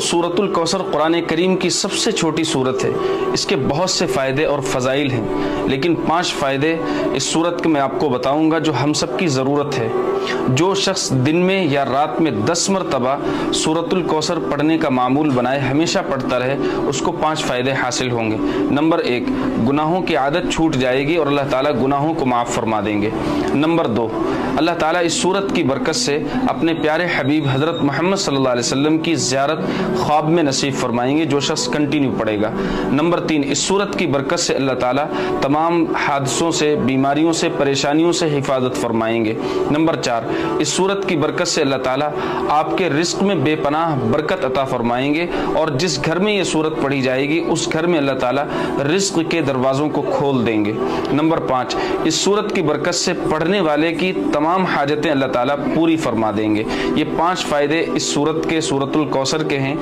सूरतुल कौसर कुरान करीम की सबसे छोटी सूरत है। इसके बहुत से फ़ायदे और फ़ज़ाइल हैं, लेकिन 5 फ़ायदे इस सूरत के मैं आपको बताऊंगा जो हम सब की ज़रूरत है। जो शख्स दिन में या रात में 10 मरतबा सूरतुल कौसर पढ़ने का मामूल बनाए, हमेशा पढ़ता रहे, उसको 5 फ़ायदे हासिल होंगे। नंबर 1, गुनाहों की आदत छूट जाएगी और अल्लाह ताला गुनाहों को माफ़ फरमा देंगे। नंबर 2, अल्लाह ताला इस सूरत की बरकत से अपने प्यारे हबीब हज़रत मोहम्मद सल्लल्लाहु अलैहि वसल्लम की ज़ियारत ख्वाब में नसीब फरमाएंगे जो शख्स कंटिन्यू पढ़ेगा। नंबर 3, इस सूरत की बरकत से अल्लाह ताला तमाम हादसों से, बीमारियों से, परेशानियों से हिफाजत फरमाएंगे। नंबर 4, इस सूरत की बरकत से अल्लाह ताला आपके रिस्क में बेपनाह बरकत अता फरमाएंगे और जिस घर में ये सूरत पढ़ी जाएगी उस घर में अल्लाह ताला रिस्क के दरवाज़ों को खोल देंगे। नंबर 5, इस सूरत की बरकत से पढ़ने वाले की तमाम हाजतें अल्लाह ताला पूरी फरमा देंगे। ये 5 फ़ायदे इस सूरत के, सूरतुल कौसर के हैं